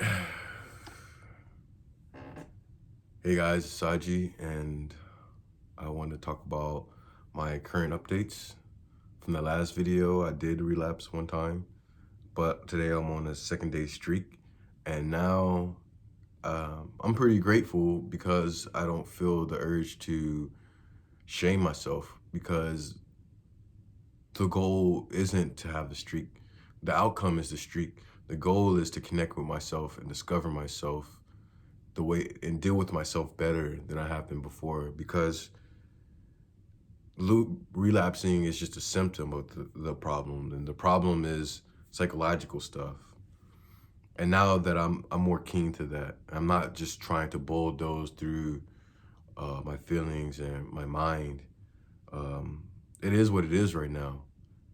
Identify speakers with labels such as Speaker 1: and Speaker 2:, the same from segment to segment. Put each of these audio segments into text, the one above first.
Speaker 1: Hey guys, it's Sah-gee, and I want to talk about my current updates. From the last video, I did relapse one time, but today I'm on a 2nd-day streak, and now I'm pretty grateful because I don't feel the urge to shame myself, because the goal isn't to have the streak. The outcome is the streak. The goal is to connect with myself and discover myself the way and deal with myself better than I have been before, because relapsing is just a symptom of the problem, and the problem is psychological stuff. And now that I'm more keen to that, I'm not just trying to bulldoze through my feelings and my mind. It is what it is right now,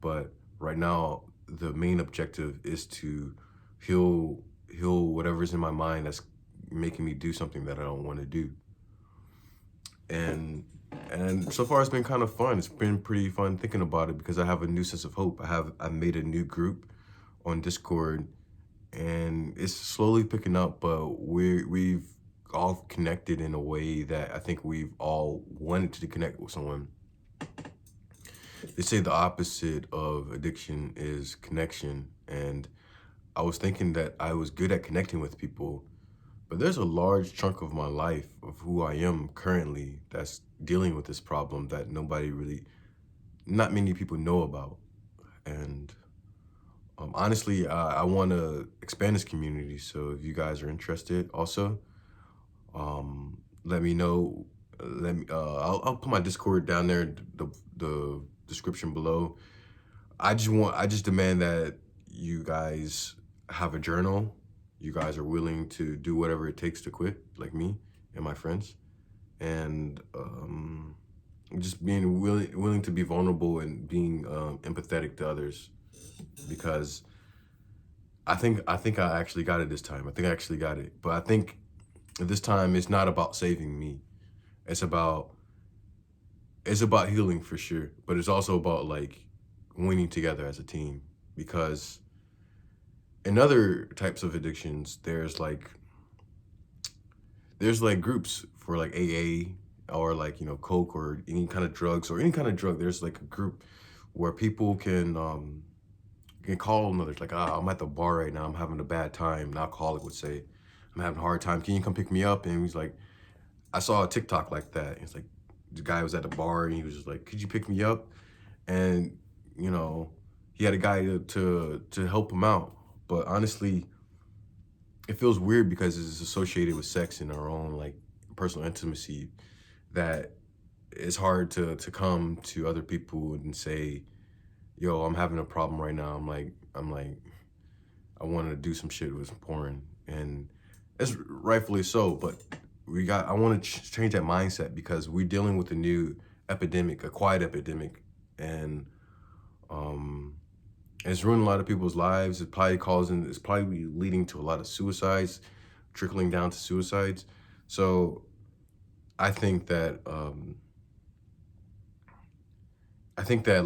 Speaker 1: but right now the main objective is to heal whatever's in my mind that's making me do something that I don't want to do. And so far it's been kind of fun. It's been pretty fun thinking about it because I have a new sense of hope. I made a new group on Discord, and it's slowly picking up, but we've all connected in a way that I think we've all wanted to connect with someone. They say the opposite of addiction is connection, and I was thinking that I was good at connecting with people, but there's a large chunk of my life, of who I am currently, that's dealing with this problem that not many people know about. And honestly, I want to expand this community. So if you guys are interested also, let me know. I'll put my Discord down there, the description below. I just demand that you guys have a journal. You guys are willing to do whatever it takes to quit, like me and my friends, and just being willing to be vulnerable and being empathetic to others, because I actually got it this time. I think I actually got it, but I think this time it's not about saving me. It's about healing for sure, but it's also about like winning together as a team, because in other types of addictions, there's like groups for like AA, or like, Coke, or any kind of drugs, or any kind of drug. There's like a group where people can call another, like, I'm at the bar right now, I'm having a bad time. An alcoholic would say, I'm having a hard time, can you come pick me up? And he's like, I saw a TikTok like that. It's like the guy was at the bar and he was just like, could you pick me up? And he had a guy to help him out. But honestly, it feels weird because it's associated with sex and our own like personal intimacy, that it's hard to come to other people and say, yo, I'm having a problem right now. I'm like, I want to do some shit with some porn, and it's rightfully so. But I want to change that mindset, because we're dealing with a new epidemic, a quiet epidemic, and it's ruined a lot of people's lives. It's probably leading to a lot of suicides, trickling down to suicides. So I think that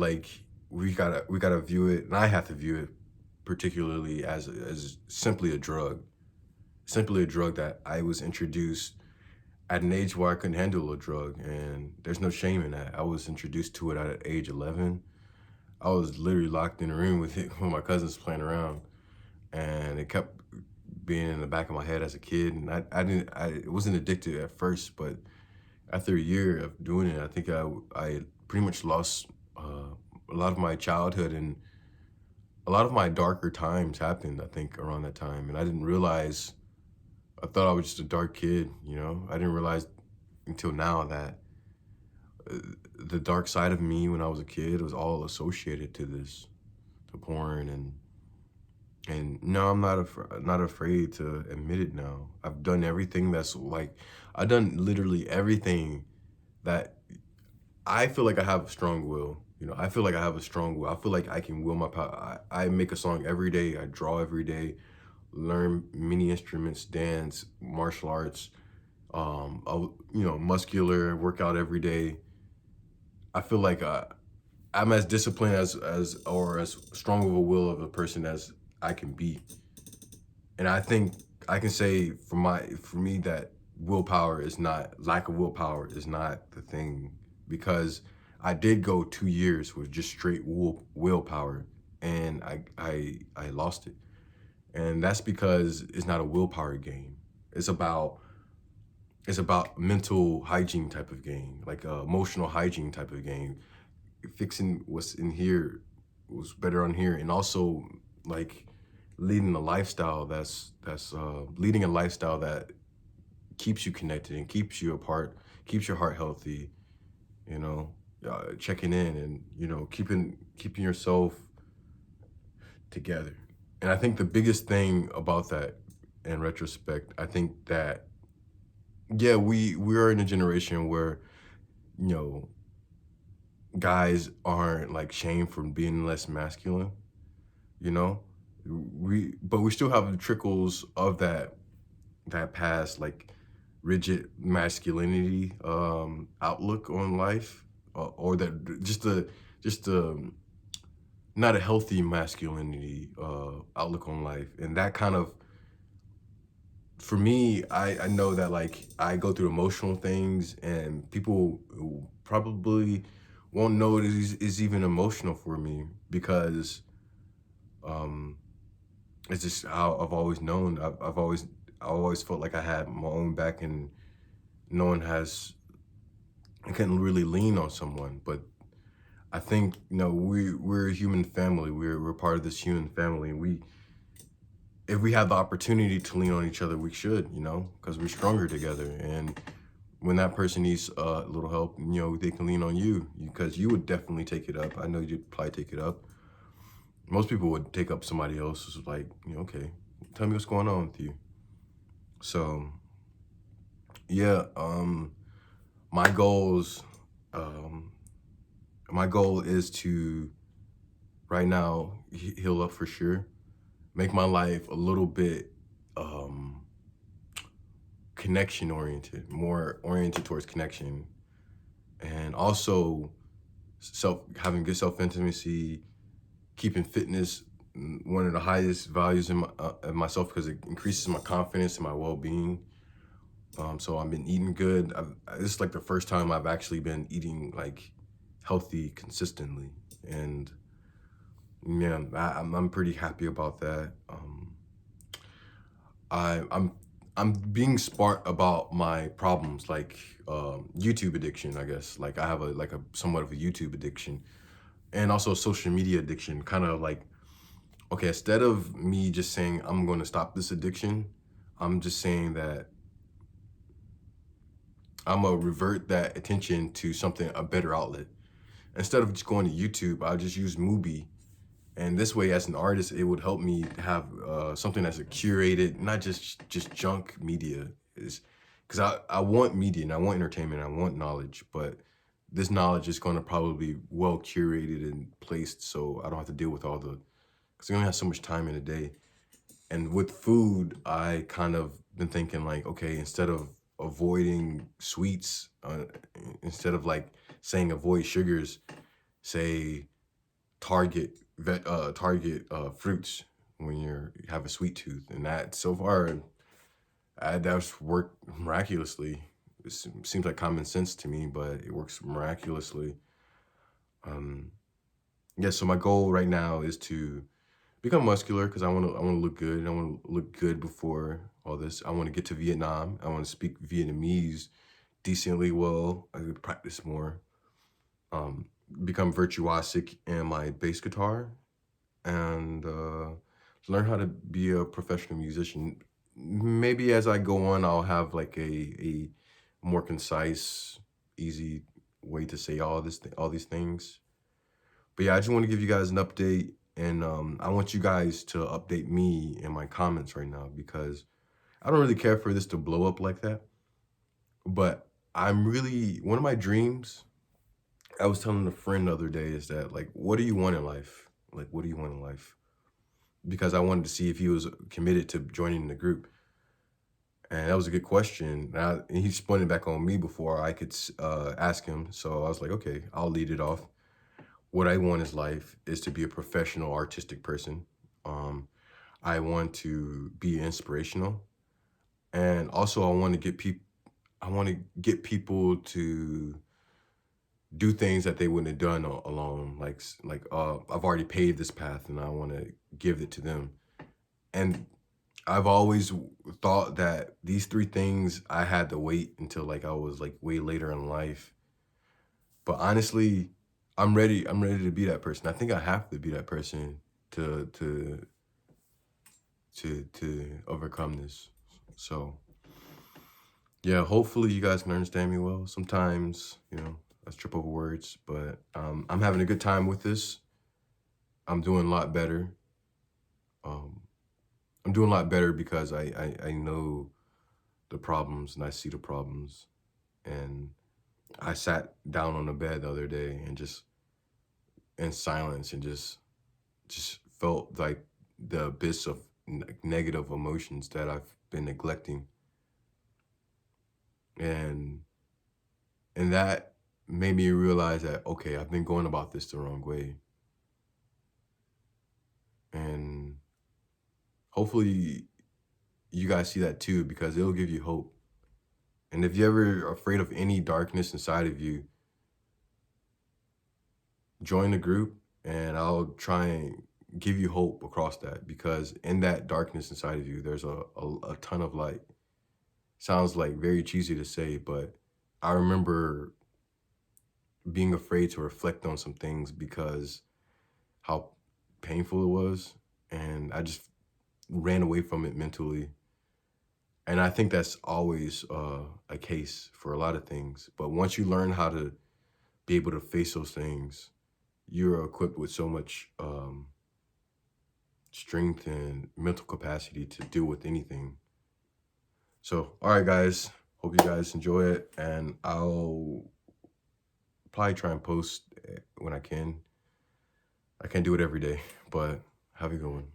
Speaker 1: like we gotta view it, and I have to view it particularly as simply a drug. Simply a drug that I was introduced at an age where I couldn't handle a drug, and there's no shame in that. I was introduced to it at age 11. I was literally locked in a room with it when my cousins playing around, and it kept being in the back of my head as a kid. And I wasn't addicted at first, but after a year of doing it, I think I pretty much lost a lot of my childhood, and a lot of my darker times happened, I think, around that time. And I didn't realize, I thought I was just a dark kid, I didn't realize until now that the dark side of me when I was a kid was all associated to porn. And no, I'm not afraid to admit it now. I've done everything I've done literally everything that I feel like I have a strong will. I feel like I have a strong will. I feel like I can will my power. I make a song every day. I draw every day, learn many instruments, dance, martial arts, muscular, work out every day. I feel like I'm as disciplined or as strong of a will of a person as I can be. And I think I can say for me that lack of willpower is not the thing, because I did go 2 years with just straight willpower, and I lost it. And that's because it's not a willpower game. It's about it's about mental hygiene type of game, like emotional hygiene type of game. Fixing what's in here was better on here, and also like leading a lifestyle that's leading a lifestyle that keeps you connected and keeps you apart, keeps your heart healthy. You know, checking in and keeping yourself together. And I think the biggest thing about that, in retrospect, I think that yeah, we are in a generation where you know guys aren't like shamed for being less masculine. You know, but we still have the trickles of that past like rigid masculinity outlook on life, or that just the not a healthy masculinity outlook on life. And that kind of, for me, I know that like I go through emotional things, and people probably won't know it is even emotional for me, because um it's just how I've always known. I always felt like I had my own back, and no one has I couldn't really lean on someone. But I think we're a human family. We're part of this human family, and we if we have the opportunity to lean on each other, we should, because we're stronger together. And when that person needs a little help, they can lean on you, because you would definitely take it up. I know you'd probably take it up. Most people would take up somebody else's, like, okay, tell me what's going on with you. So yeah, my goals, um, my goal is to right now heal up for sure, make my life a little bit um, connection oriented, more oriented towards connection, and also having good self intimacy, keeping fitness one of the highest values in myself, because it increases my confidence and my well being. So I've been eating good. This is like the first time I've actually been eating like healthy consistently, and yeah, I'm pretty happy about that. I'm being smart about my problems, like YouTube addiction. I guess like I have a somewhat of a YouTube addiction, and also social media addiction. Kind of like, okay, instead of me just saying I'm going to stop this addiction, I'm just saying that I'm gonna revert that attention to a better outlet. Instead of just going to YouTube, I'll just use Mubi. And this way, as an artist, it would help me have something that's a curated, not just junk media. Is because I want media, and I want entertainment, and I want knowledge, but this knowledge is going to probably be well curated and placed, so I don't have to deal with all the, because we only have so much time in a day. And with food, I kind of been thinking like, okay, instead of avoiding sweets, instead of like saying avoid sugars, say target fruits when you have a sweet tooth. And that so far, that's worked miraculously. Seems like common sense to me, but it works miraculously. Um, yeah. So my goal right now is to become muscular, because I want to look good. I want to look good before all this. I want to get to Vietnam. I want to speak Vietnamese decently well. I could practice more. Um, Become virtuosic in my bass guitar, and learn how to be a professional musician. Maybe as I go on, I'll have like a more concise, easy way to say all these things. But yeah, I just want to give you guys an update, and I want you guys to update me in my comments right now, because I don't really care for this to blow up like that. But one of my dreams, I was telling a friend the other day, is that like, what do you want in life? Like, what do you want in life? Because I wanted to see if he was committed to joining the group. And that was a good question. And he spun it back on me before I could ask him. So I was like, okay, I'll lead it off. What I want in life is to be a professional artistic person. I want to be inspirational. And also I want to get people to do things that they wouldn't have done alone. I've already paved this path and I want to give it to them. And I've always thought that these three things I had to wait until like I was like way later in life. But honestly, I'm ready. I'm ready to be that person. I think I have to be that person to overcome this. So yeah, hopefully you guys can understand me well. Sometimes, I trip over words, but I'm having a good time with this. I'm doing a lot better. Um, I'm doing a lot better because I know the problems and I see the problems. And I sat down on the bed the other day and just in silence and just felt like the abyss of negative emotions that I've been neglecting. And that made me realize that, okay, I've been going about this the wrong way. And hopefully you guys see that too, because it'll give you hope. And if you're ever afraid of any darkness inside of you, join the group and I'll try and give you hope across that, because in that darkness inside of you, there's a ton of light. Sounds like very cheesy to say, but I remember being afraid to reflect on some things because how painful it was. And I just ran away from it mentally. And I think that's always a case for a lot of things. But once you learn how to be able to face those things, you're equipped with so much strength and mental capacity to deal with anything. So, all right, guys. Hope you guys enjoy it. And I'll probably try and post when I can. I can't do it every day, but have a good one.